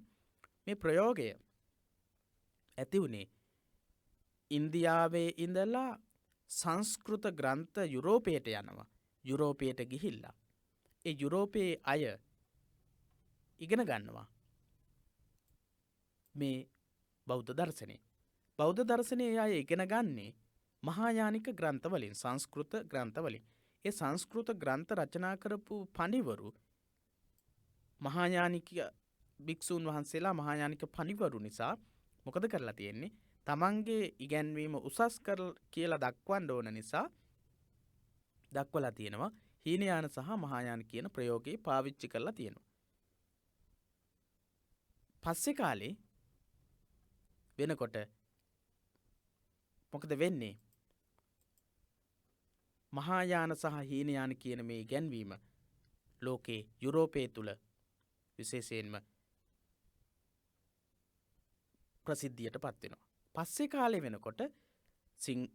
මේ ප්‍රයෝගය ඇති වුණේ ඉන්දියාවේ ඉඳලා සංස්කෘත ග්‍රන්ථ යුරෝපයට යනවා. යුරෝපයට ගිහිල්ලා ඒ යුරෝපයේ අය ඉගෙන ගන්නවා මේ බෞද්ධ දර්ශනය. බෞද්ධ දර්ශනයේ අය ඉගෙන ගන්නේ මහායානික ග්‍රන්ථවලින්, සංස්කෘත ග්‍රන්ථවලින්. ඒ සංස්කෘත ග්‍රන්ථ රචනා කරපු පඬිවරු මහායානික භික්ෂූන් වහන්සේලා මහායානික පඬිවරු නිසා මොකද කරලා තියෙන්නේ? තමන්ගේ ඉගැන්වීම උසස් කියලා දක්වන්න ඕන නිසා දක්වලා තියෙනවා හීනයාන සහ මහායාන කියන ප්‍රයෝගේ පාවිච්චි කරලා තියෙනවා. පස්සේ කාලේ වෙනකොට මොකද වෙන්නේ? මහායාන සහ හීනයාන කියන මේ ඉගැන්වීම ලෝකේ යුරෝපයේ තුල විශේෂයෙන්ම ප්‍රසිද්ධියට පත් වෙනවා. පස්සේ කාලේ වෙනකොට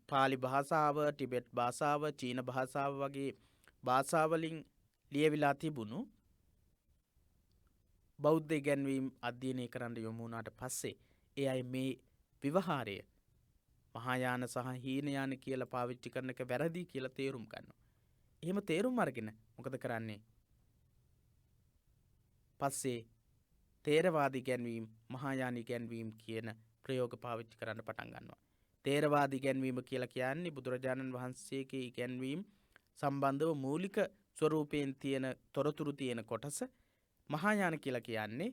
පාලි භාෂාව, ටිබෙට් භාෂාව, චීන භාෂාව වගේ භාෂාවලින් ලියවිලා තිබුණු බෞද්ධ ඉගැන්වීම් අධ්‍යයනය කරන්න යොමු වුණාට පස්සේ ඒ අය මේ විවහාරය මහායාන සහ හීනයාන කියලා පාවිච්චි කරන එක වැරදි කියලා තේරුම් ගන්නවා. එහෙම තේරුම් අරගෙන මොකද කරන්නේ? පස්සේ තේරවාදී ඉගැන්වීම්, මහායාන ඉගැන්වීම් කියන ප්‍රයෝග පාවිච්චි කරන්න පටන් ගන්නවා. තේරවාදී ඉගැන්වීම කියලා කියන්නේ බුදුරජාණන් වහන්සේගේ ඉගැන්වීම් සම්බන්ධව මූලික ස්වරූපයෙන් තියෙන තොරතුරු තියෙන කොටස. මහායාන කියලා කියන්නේ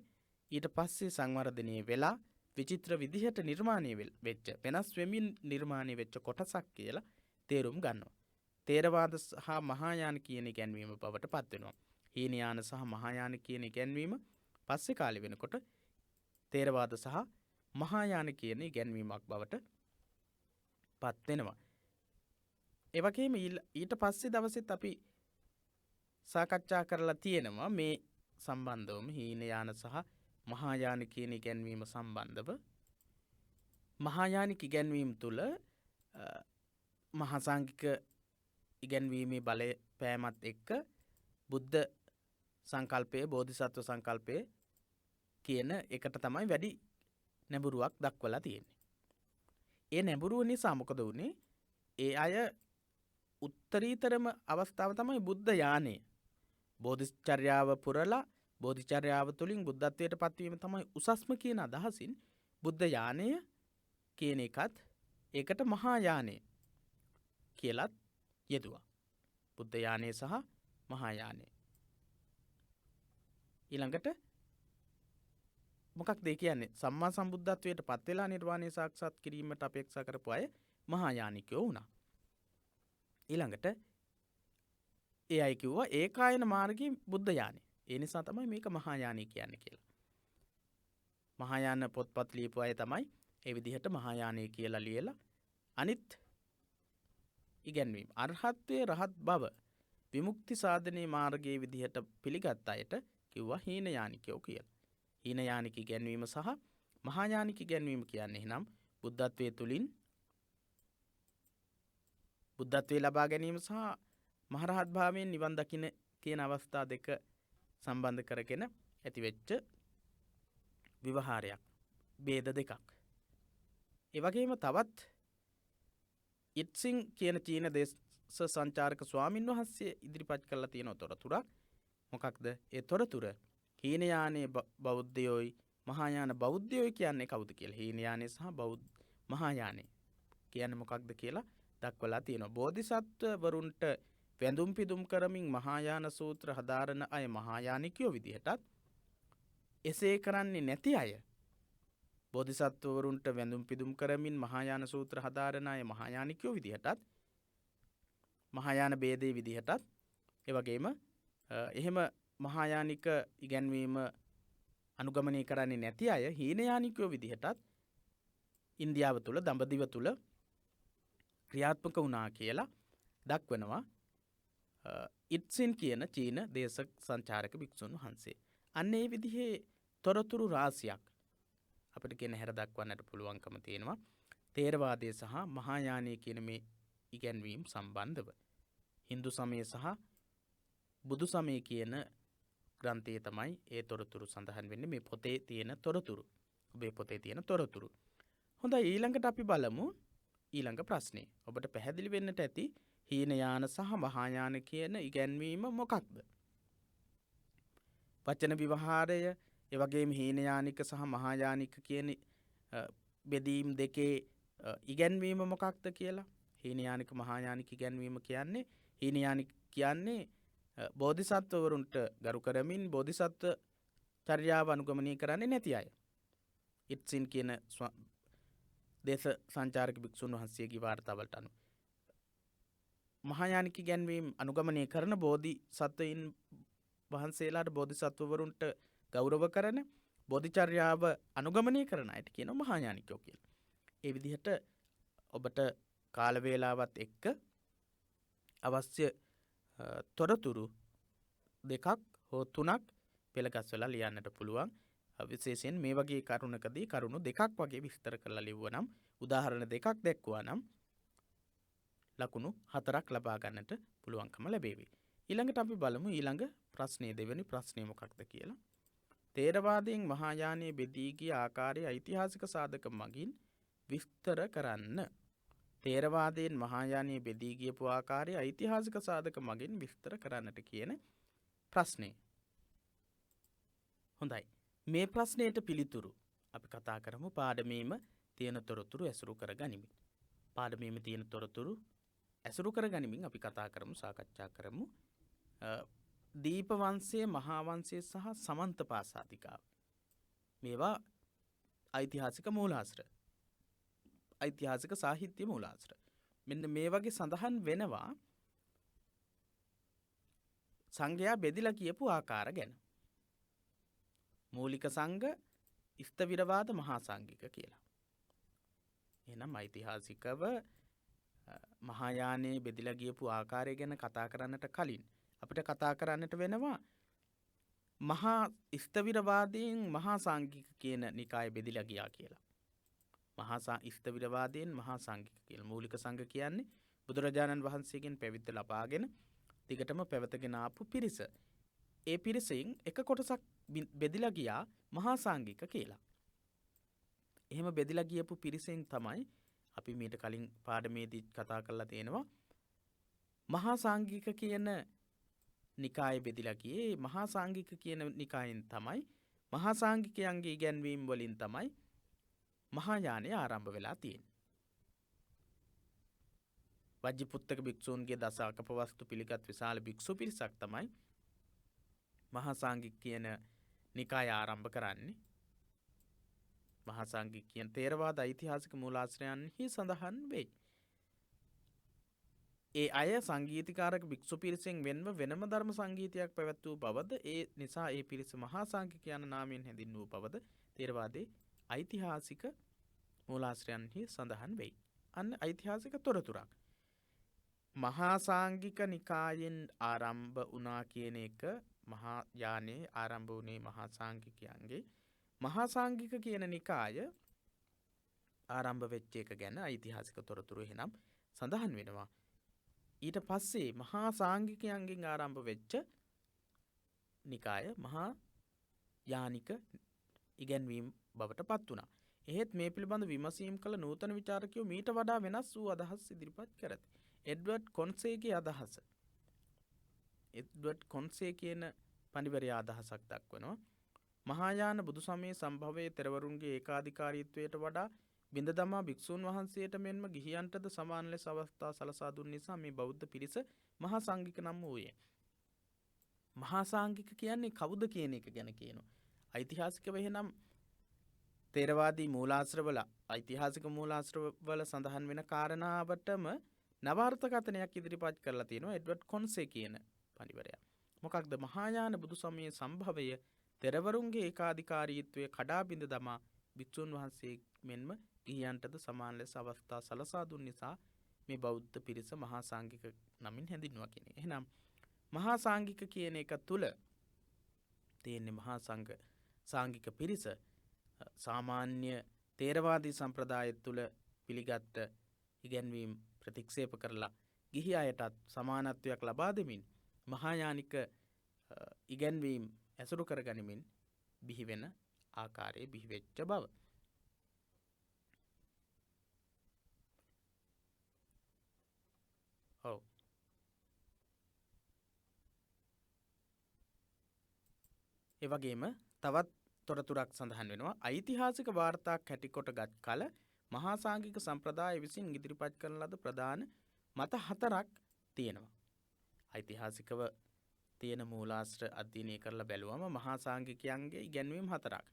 ඊට පස්සේ සංවර්ධනය වෙලා විචිත්‍ර විදිහට නිර්මාණය වෙච්ච, වෙනස් වෙමින් නිර්මාණය වෙච්ච කොටසක් කියලා තේරුම් ගන්නවා. තේරවාද සහ මහායාන කියන ඉගැන්වීම බවට පත් වෙනවා. හීනයාන සහ මහායාන කියන ඉගැන්වීම පස්සේ කාලෙ වෙනකොට තේරවාද සහ මහායාන කියන ඉගැන්වීමක් බවට පත් වෙනවා. ඒ වගේම ඊට පස්සේ දවසෙත් අපි සාකච්ඡා කරලා තියෙනවා මේ සම්බන්ධවම හීනයාන සහ මහායාන කියන ඉගැන්වීම සම්බන්ධව. මහායානික ඉගැන්වීම තුළ මහාසාංඝික ඉගැන්වීමේ බලය පෑමත් එක්ක බුද්ධ සංකල්පය, බෝධිසත්ව සංකල්පය කියන එකට තමයි වැඩි නැඹුරුවක් දක්වලා තියෙන්නේ. ඒ නැඹුරුව නිසා මොකද වුනේ? ඒ අය උත්තරීතරම අවස්ථාව තමයි බුද්ධ යානය. බෝධිචර්යාව පුරලා බෝධිචර්යාව තුළින් බුද්ධත්වයට පත්වීම තමයි උසස්ම කියන අදහසින් බුද්ධ යානය කියන එකත් ඒකට මහායානය කියලත් යෙදුවා. බුද්ධ යානය සහ මහායානය. ඊළඟට මොකක්ද ඒ කියන්නේ? සම්මා සම්බුද්ධත්වයට පත් වෙලා නිර්වාණය සාක්ෂාත් කිරීමට අපේක්ෂා කරපු අය මහායානිකයෝ වුණා. ඊළඟට ඒ අය කිව්වා ඒකායන මාර්ගයේ බුද්ධ යානය. ඒ නිසා තමයි මේක මහායානී කියන්නේ කියලා. මහායාන පොත්පත් ලියපු අය තමයි ඒ විදිහට මහායානය කියලා ලියලා අනිත් ඉගැන්වීම අරහත්ත්වයේ රහත් බව විමුක්ති සාධනයේ මාර්ගයේ විදිහට පිළිගත් අයට කිව්වා හීනයානිකයෝ කියලා. හීනයානික ඉගැන්වීම සහ මහායානික ඉගැන්වීම කියන්නේ එහෙනම් බුද්ධත්වයේ තුලින් බුද්ධත්වයේ ලබා ගැනීම සහ මහරහත් භාවයෙන් නිවන් දකින්න කියන අවස්ථා දෙක සම්බන්ධ කරගෙන ඇතිවෙච්ච විවහාරයක්, ભેද දෙකක්. ඒ වගේම තවත් ඉත්සින් කියන චීන දේශ සංචාරක ස්වාමින් වහන්සේ ඉදිරිපත් කරලා තියෙන තොරතුරක්. මොකක්ද ඒ තොරතුර? හීනයානයේ බෞද්ධයෝයි මහායාන බෞද්ධයෝයි කියන්නේ කවුද කියලා. හීනයානයේ සහ මහායානයේ කියන්නේ මොකක්ද කියලා දක්වලා තියෙනවා. බෝධිසත්ව වරුන්ට වැඳුම් පිදුම් කරමින් මහායාන සූත්‍ර හදාරන අය මහායානිකයෝ විදිහටත්, එසේ කරන්නේ නැති අය බෝධිසත්වවරුන්ට වැඳුම් පිදුම් කරමින් මහායාන සූත්‍ර හදාරන අය මහායානිකයෝ විදිහටත්, මහායාන ભેදේ විදිහටත්, ඒ වගේම එහෙම මහායානික ඉගැන්වීම අනුගමනය කරන්නේ නැති අය හීනයානිකයෝ විදිහටත් ඉන්දියාව තුළ දඹදිව තුළ ක්‍රියාත්මක වුණා කියලා දක්වනවා ඉත්සින් කියන චීන දේශ සංචාරක භික්ෂුන් වහන්සේ. අන්න ඒ විදිහේ තොරතුරු රාශියක් අපිට කියන හැර දක්වන්නට පුළුවන්කම තියෙනවා තේරවාදය සහ මහායානය කියන මේ ඉගැන්වීම් සම්බන්ධව. හින්දු සමය සහ බුදු සමය කියන ග්‍රන්ථයේ තමයි ඒ තොරතුරු සඳහන් වෙන්නේ මේ පොතේ තියෙන තොරතුරු. ඔබේ පොතේ තියෙන තොරතුරු. හොඳයි ඊළඟට අපි බලමු ඊළඟ ප්‍රශ්නේ. ඔබට පැහැදිලි වෙන්නට ඇති හීනයාන සහ මහායාන කියන ඉගැන්වීම මොකක්ද? වචන විවහාරය එවැගේම හීනයානික සහ මහායානික කියන බෙදීම් දෙකේ ඉගැන්වීම මොකක්ද කියලා. හීනයානික මහායානික ඉගැන්වීම කියන්නේ හීනයානික කියන්නේ බෝධිසත්වවරුන්ට ගරු කරමින් බෝධිසත්ව චර්යාව අනුගමනය කරන්නේ නැති අය. ඉත්සින් කියන දේශ සංචාරක භික්ෂුන් වහන්සේගේ වාර්තාවලට අනුව. මහායානික ඉගැන්වීම් අනුගමනය කරන බෝධිසත්වයින් වහන්සේලාට බෝධිසත්වවරුන්ට ගෞරව කරන බෝධිචර්යාව අනුගමනය කරන අයට කියනවා මහායානිකයෝ කියලා. ඒ විදිහට ඔබට කාල වේලාවත් එක්ක අවශ්‍ය තොරතුරු දෙකක් හෝ තුනක් පෙළගස්වලා ලියන්නට පුළුවන්. විශේෂයෙන් මේ වගේ කරුණකදී කරුණු දෙකක් වගේ විස්තර කරලා ලිව්වනම් උදාහරණ දෙකක් දැක්වුවා නම් ලකුණු 4ක් ලබා ගන්නට පුළුවන්කම ලැබේවි. ඊළඟට අපි බලමු ඊළඟ ප්‍රශ්නයේ දෙවෙනි ප්‍රශ්නය මොකක්ද කියලා. තේරවාදයෙන් මහායානයේ බෙදී ගිය ආකාරයේ ඓතිහාසික සාධක මගින් විස්තර කරන්න. තේරවාදයෙන් මහායානයේ බෙදී ගියපු ආකාරයේ ඓතිහාසික සාධක මගින් විස්තර කරන්නට කියන ප්‍රශ්නය. හොඳයි. මේ ප්‍රශ්නයට පිළිතුරු අපි කතා කරමු පාඩමේම තියෙන තොරතුරු ඇසුරු කර ගනිමින්. පාඩමේම තියෙන තොරතුරු ඇසුරු කර ගනිමින් අපි කතා කරමු සාකච්ඡා කරමු. දීප වංශය, මහා වංශය සහ සමන්ත පාසාදිකාව. මේවා ඓතිහාසික මූලාශ්‍ර. ඓතිහාසික සාහිත්‍ය මූලාශ්‍ර. මෙන්න මේ වගේ සඳහන් වෙනවා සංඝයා බෙදිලා කියපු ආකාර ගැන. මූලික සංඝ, ස්ථවිරවාද, මහා සංඝික කියලා. එහෙනම් ඓතිහාසිකව මහායානයේ බෙදිලා ගියපු ආකාරය ගැන කතා කරන්නට කලින් අපිට කතා කරන්නට වෙනවා මහා ස්ථවිරවාදයෙන් මහා සංඝික කියන නිකාය බෙදිලා ගියා කියලා. මහා ස්ථවිරවාදයෙන් මහා සංඝික කියලා. මූලික සංඝ කියන්නේ බුදුරජාණන් වහන්සේගෙන් පැවිද්ද ලබාගෙන දිගටම පැවතගෙන ආපු පිරිස. ඒ පිරිසෙන් එක කොටසක් බෙදිලා ගියා මහා සංඝික කියලා. එහෙම බෙදිලා ගියපු පිරිසෙන් තමයි අපි මීට කලින් පාඩමේදී කතා කරලා තියෙනවා මහා සංඝික කියන නිකාය බෙදිලා ගියේ. මහා සංඝික කියන නිකායෙන් තමයි මහා සංඝිකයන්ගේ ඉගැන්වීම් වලින් තමයි මහායානය ආරම්භ වෙලා තියෙන්නේ. වජ්ජිපුත්තක භික්ෂූන්ගේ දස අකපවස්තු පිළිගත් විශාල භික්ෂු පිරිසක් තමයි මහා සංඝික කියන නිකාය ආරම්භ කරන්නේ. මහා සංඝික කියන තේරවාද ඓතිහාසික මූලාශ්‍රයන්හි සඳහන් වෙයි. ඒ අය සංගීතකාරක භික්ෂු පිරිසෙන් වෙන්ව වෙනම ධර්ම සංගීතයක් පැවැත්වූ බවද ඒ නිසා ඒ පිරිස මහා සංඝික යන නාමයෙන් හැඳින්වූ බවද තේරවාදයේ ඓතිහාසික මූලාශ්‍රයන්හි සඳහන් වෙයි. අන්න ඓතිහාසික තොරතුරක්. මහා සංඝික නිකායෙන් ආරම්භ වුණා කියන එක මහායානයේ ආරම්භ වුණේ මහා සංඝිකයන්ගේ. මහා සංඝික කියන නිකාය ආරම්භ වෙච්ච එක ගැන ඓතිහාසික තොරතුරු එහෙනම් සඳහන් වෙනවා. ඊට පස්සේ මහා සංඝිකයන්ගෙන් ආරම්භ වෙච්ච නිකාය මහා යානික ඉගැන්වීම් බවට පත් වුණා. එහෙත් මේ පිළිබඳ විමසීම් කළ නූතන විචාරකයෝ මීට වඩා වෙනස් වූ අදහස් ඉදිරිපත් කරති. එඩ්වර්ඩ් කොන්සේගේ අදහස. එඩ්වර්ඩ් කොන්සේ කියන පඬිවරයා අදහසක් දක්වනවා. මහායාන බුදු සමයේ සම්භවයේ තෙරවරුන්ගේ ඒකාධිකාරීත්වයට වඩා බිඳ දමා භික්ෂූන් වහන්සේට මෙන්ම ගිහියන්ටද සමාන ලෙස අවස්ථා සලසා දුන් නිසා මේ බෞද්ධ පිරිස මහා සංඝික නම් වූයේ. මහා සංඝික කියන්නේ කවුද කියන එක ගැන කියනවා. ඓතිහාසිකව එහෙනම් තේරවාදී මූලාශ්‍රවල ඓතිහාසික මූලාශ්‍රවල සඳහන් වෙන කාරණාවටම නවාර්ථකථනයක් ඉදිරිපත් කරලා තියෙනවා එඩ්වර්ඩ් කොන්සේ කියන පඬිවරයා. මොකක්ද මහායාන බුදු සමයේ සම්භවය තෙරවරුන්ගේ ඒකාධිකාරීත්වය කඩා බිඳ දමා භික්ෂුන් වහන්සේ මෙන්ම ගිහියන්ටද සමාන ලෙස අවස්ථා සලසා දුන් නිසා මේ බෞද්ධ පිරිස මහා සාංඝික නමින් හැඳින්වුවා කියන එක. එහෙනම් මහා සාංඝික කියන එක තුල තියෙන්නේ මහා සාංඝික පිරිස සාමාන්‍ය තේරවාදී සම්ප්‍රදාය තුල පිළිගත් ඉගැන්වීම් ප්‍රතික්ෂේප කරලා ගිහි අයටත් සමානත්වයක් ලබා දෙමින් මහායානික ඉගැන්වීම් ඇසුරු කරගනිමින් බිහි වෙන ආකාරයේ බිහි වෙච්ච බව. ඔව්. ඒ වගේම තවත් තොරතුරක් සඳහන් වෙනවා ඓතිහාසික වාර්තාවක් හැටිකොටගත් කල මහා සාංඝික සම්ප්‍රදාය විසින් ඉදිරිපත් කරන ලද ප්‍රධාන මත 4ක් තියෙනවා. ඓතිහාසිකව තියෙන මූලාශ්‍ර අධ්‍යයනය කරලා බැලුවම මහා සාංඝිකයන්ගේ ඉගැන්වීම් 4ක්.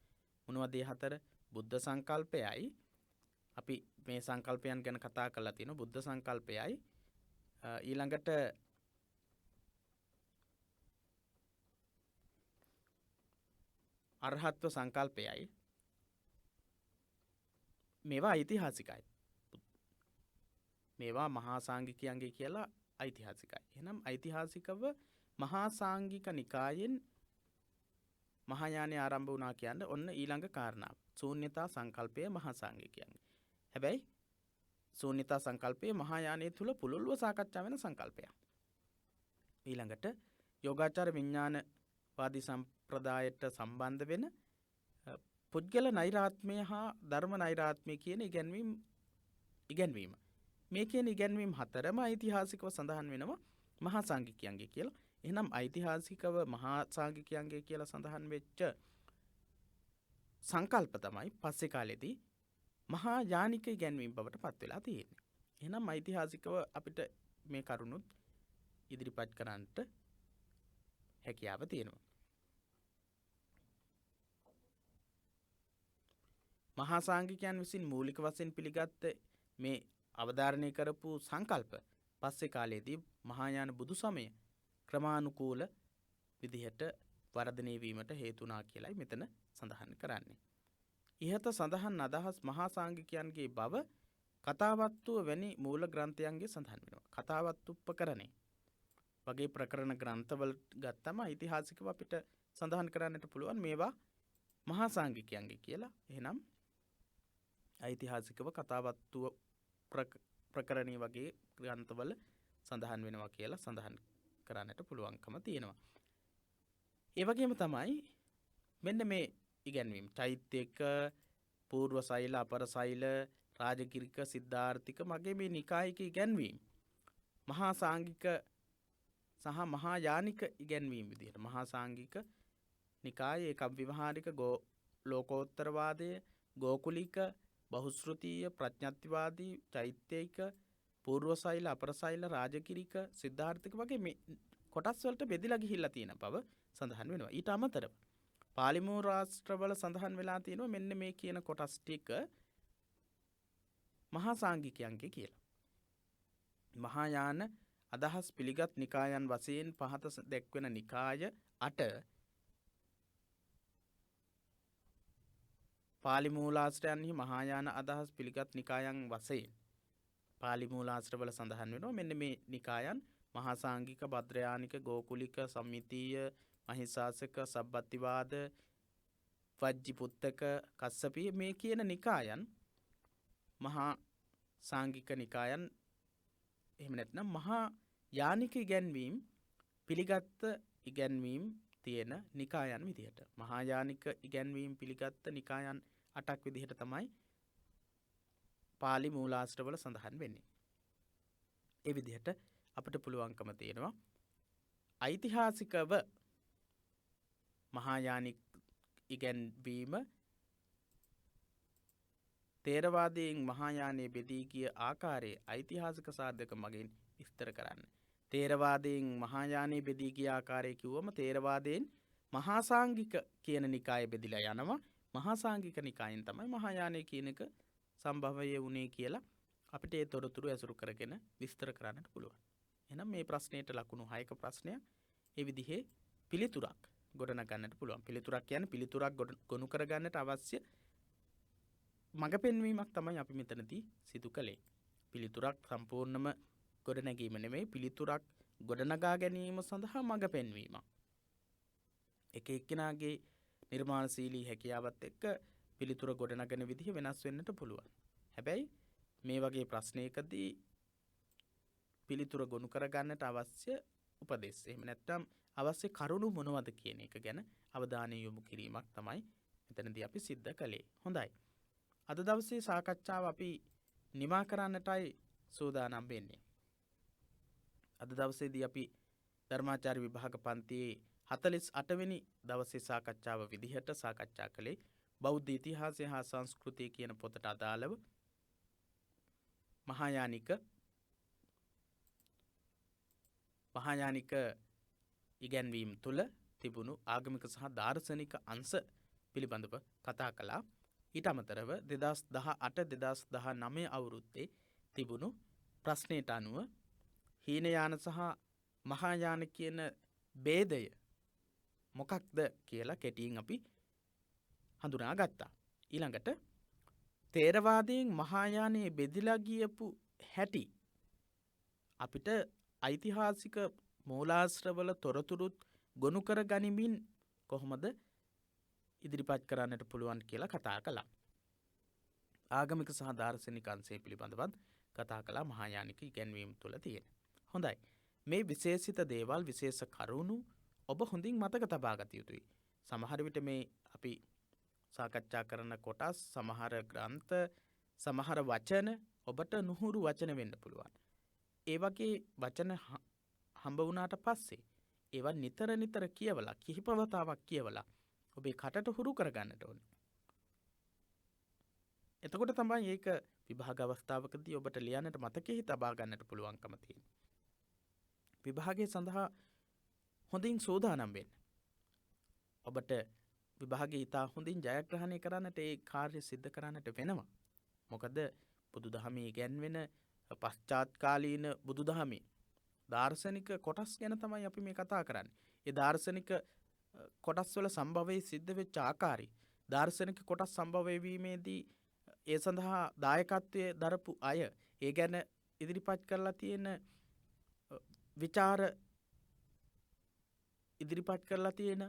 මොනවද ඒ 4? බුද්ධ සංකල්පයයි අපි මේ සංකල්පයන් ගැන කතා කරලා තියෙනවා. බුද්ධ සංකල්පයයි ඊළඟට අරහත්ව සංකල්පයයි මේවා ඓතිහාසිකයි. මේවා මහා සාංඝිකයන්ගේ කියලා ඓතිහාසිකයි. එහෙනම් ඓතිහාසිකව මහා සාංඝික නිකායෙන් මහායානය ආරම්භ වුණා කියන්නේ ඔන්න ඊළඟ කාරණාව. ශූන්‍යතා සංකල්පය මහා සාංඝිකයන්ගේ. හැබැයි ශූන්‍යතා සංකල්පයේ මහායානය තුල පුළුල්ව සාකච්ඡා වෙන සංකල්පයක්. ඊළඟට යෝගාචර විඥානවාදී සම්ප්‍රදායට සම්බන්ධ වෙන පුද්ගල නෛරාත්මය හා ධර්ම නෛරාත්මය කියන ඉගැන්වීම. මේ කියන ඉගැන්වීම් 4ම ඓතිහාසිකව සඳහන් වෙනවා මහා සාංඝිකයන්ගේ කියලා. එහෙනම් ඓතිහාසිකව මහා සාංඝිකයන්ගේ කියලා සඳහන් වෙච්ච සංකල්ප තමයි පස්සේ කාලෙදී මහා යානික ඉගැන්වීම් බවට පත් වෙලා තියෙන්නේ. එහෙනම් ඓතිහාසිකව අපිට මේ කරුණුත් ඉදිරිපත් කරන්නට හැකියාව තියෙනවා. මහා සාංඝිකයන් විසින් මූලික වශයෙන් පිළිගත් මේ අවධාරණය කරපු සංකල්ප පස්සේ කාලයේදී මහායාන බුදු සමය ක්‍රමානුකූල විදිහට වර්ධනය වීමට හේතු වුණා කියලායි මෙතන සඳහන් කරන්නේ. ඉහත සඳහන් අදහස් මහා සාංඝිකයන්ගේ බව කතාවත්තුව වැනි මූල ග්‍රන්ථයන්ගේ සඳහන් වෙනවා. කතාවත්තුප්පකරණය වගේ ප්‍රකරණ ග්‍රන්ථවල ගත්තම ඓතිහාසිකව අපිට සඳහන් කරන්නට පුළුවන් මේවා මහා සාංඝිකයන්ගේ කියලා. එහෙනම් ඓතිහාසිකව කතාවත්තුව ප්‍රකරණී වගේ ග්‍රන්ථවල සඳහන් වෙනවා කියලා සඳහන් කරන්නට පුළුවන්කම තියෙනවා. ඒ වගේම තමයි මෙන්න මේ ඉගැන්වීම් චෛත්‍යක පූර්ව සෛල අපර සෛල රාජකිරික සිද්ධාර්ථික මගේ මේ නිකායික ඉගැන්වීම් මහා සාංඝික සහ මහා යානික ඉගැන්වීම් විදිහට මහා සාංඝික නිකායේ එකම් විවහාරික ලෝකෝත්තරවාදය ගෝකුලික බහුශෘතීය ප්‍රඥාත්තිවාදී චෛත්‍යයික පූර්ව සෛල අපර සෛල රාජකිරික සිද්ධාර්ථික වගේ මේ කොටස් වලට බෙදලා ගිහිල්ලා තියෙන බව සඳහන් වෙනවා. ඊට අමතරව පාලි මූලාශ්‍රවල සඳහන් වෙලා තියෙනවා මෙන්න මේ කියන කොටස් ටික මහා සාංඝිකයන්ගේ කියලා. මහායාන අදහස් පිළිගත් නිකායන් වශයෙන් පහත දැක්වෙන නිකාය 8 පාලි මූලාශ්‍රයන්හි මහායාන අදහස් පිළිගත් නිකායන් වශයෙන් පාලි මූලාශ්‍රවල සඳහන් වෙනවා මෙන්න මේ නිකායන් මහා සාංඝික භද්‍රයානික ගෝකුලික සම්මිතීය මහිසාසක සබ්බත්තිවාද වජ්ජිපුත්තක කස්සපිය මේ කියන නිකායන් මහා සාංඝික නිකායන් එහෙම නැත්නම් මහා යානික ඉගැන්වීම් පිළිගත් ඉගැන්වීම් තියෙන නිකායන් විදිහට මහා යානික ඉගැන්වීම් පිළිගත් නිකායන් 8ක් විදිහට තමයි පාලි මූලාශ්‍රවල සඳහන් වෙන්නේ. ඒ විදිහට අපිට පුළුවන්කම තියෙනවා ඓතිහාසිකව මහායානික ඉගැන්වීම තේරවාදයෙන් මහායානයේ බෙදී ගිය ආකාරයේ ඓතිහාසික සාධක මගින් විස්තර කරන්න. තේරවාදයෙන් මහායානයේ බෙදී ගිය ආකාරය කිව්වම තේරවාදයෙන් මහා සාංඝික කියන නිකාය බෙදිලා යනවා. මහා සාංඝික නිකායෙන් තමයි මහායානය කියන එක සම්භවය වුණේ කියලා අපිට ඒ තොරතුරු ඇසුරු කරගෙන විස්තර කරන්නට පුළුවන්. එහෙනම් මේ ප්‍රශ්නයට ලකුණු 6ක ප්‍රශ්නයක් ඒ විදිහේ පිළිතුරක් ගොඩනගන්නට පුළුවන්. පිළිතුරක් කියන්නේ පිළිතුරක් ගොනු කරගන්නට අවශ්‍ය මඟ පෙන්වීමක් තමයි අපි මෙතනදී සිදු කළේ. පිළිතුරක් සම්පූර්ණම ගොඩනැගීම නෙමෙයි, පිළිතුරක් ගොඩනගා ගැනීම සඳහා මඟ පෙන්වීමක්. එක එක්කෙනාගේ නිර්මාණශීලී හැකියාවත් එක්ක පිළිතුර ගොඩනගන විදිහ වෙනස් වෙන්නට පුළුවන්. හැබැයි මේ වගේ ප්‍රශ්නයකදී පිළිතුර ගොනු කරගන්නට අවශ්‍ය උපදෙස්, එහෙම නැත්නම් අවශ්‍ය කරුණු මොනවද කියන එක ගැන අවධානය යොමු කිරීමක් තමයි මෙතනදී අපි සිද්ධ කළේ. හොඳයි. අද දවසේ සාකච්ඡාව අපි නිමා කරන්නටයි සූදානම් වෙන්නේ. අද දවසේදී අපි ධර්මාචාර්ය විභාග පන්තියේ 48 වෙනි දවසේ සාකච්ඡාව විදිහට සාකච්ඡා කළේ බෞද්ධ ඉතිහාසය හා සංස්කෘතිය කියන පොතට අදාළව මහායානික ඉගැන්වීම් තුළ තිබුණු ආගමික සහ දාර්ශනික අංශ පිළිබඳව කතා කළා. ඊට අමතරව 2018-2019 අවුරුද්දේ තිබුණු ප්‍රශ්නයට අනුව හීනයාන සහ මහායාන කියන ભેදය මොකක්ද කියලා කෙටියෙන් අපි හඳුනා ගත්තා. ඊළඟට තේරවාදයෙන් මහායානයේ බෙදිලා ගියපු හැටි අපිට ඓතිහාසික මූලාශ්‍රවල තොරතුරුත් ගොනු කර ගනිමින් කොහොමද ඉදිරිපත් කරන්නට පුළුවන් කියලා කතා කළා. ආගමික සහ දාර්ශනික අංශය පිළිබඳවත් කතා කළා මහායානික ඉගැන්වීම් තුළ තියෙන. හොඳයි. මේ විශේෂිත දේවල්, විශේෂ කරුණු ඔබ හොඳින් මතක තබා ගත යුතුයි. සමහර විට මේ අපි සාකච්ඡා කරන කොටස්, සමහර ග්‍රන්ථ, සමහර වචන ඔබට නුහුරු වචන වෙන්න පුළුවන්. ඒ වගේ වචන හම්බ වුණාට පස්සේ ඒවා නිතර නිතර කියවලා, කිහිප වතාවක් කියවලා ඔබේ කටට හුරු කරගන්නට ඕනේ. එතකොට තමයි ඒක විභාග අවස්ථාවකදී ඔබට ලියන්නට මතකෙහි තබා ගන්නට පුළුවන්කම තියෙන්නේ. විභාගය සඳහා හොඳින් සූදානම් වෙන්න. ඔබට විභාගයේ ඉතා හොඳින් ජයග්‍රහණය කරන්නට ඒ කාර්ය සිද්ධ කරන්නට වෙනවා. මොකද බුදුදහමේ ඉගැන්වෙන පශ්චාත්කාලීන බුදුදහමේ දාර්ශනික කොටස් ගැන තමයි අපි මේ කතා කරන්නේ. ඒ දාර්ශනික කොටස් වල සම්භවයේ සිද්ධ වෙච්ච ආකාරي, දාර්ශනික කොටස් සම්භවය වීමේදී ඒ සඳහා දායකත්වයේ දරපු අය, ඒ ගැන ඉදිරිපත් කරලා තියෙන විචාර ඉදිරිපත් කරලා තියෙන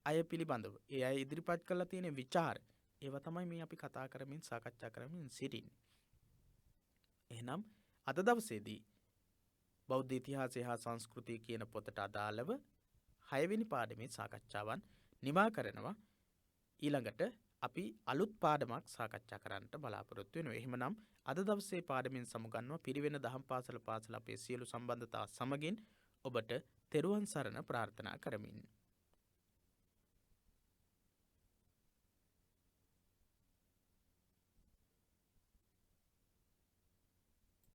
අය පිළිබඳව, ඒ අය ඉදිරිපත් කරලා තියෙන විචාර, ඒවා තමයි මේ අපි කතා කරමින් සාකච්ඡා කරමින් සිටින්නේ. එහෙනම් අද දවසේදී බෞද්ධ ඉතිහාසය හා සංස්කෘතිය කියන පොතට අදාළව 6 වෙනි පාඩමේ සාකච්ඡාවන් නිමා කරනවා. ඊළඟට අපි අලුත් පාඩමක් සාකච්ඡා කරන්නට බලාපොරොත්තු වෙනවා. එහෙමනම් අද දවසේ පාඩමෙන් සමුගන්නවා පිරිවෙන දහම් පාසල අපේ සියලු සම්බන්ධතා සමගින් ඔබට තෙරුවන් සරණ ප්‍රාර්ථනා කරමින්.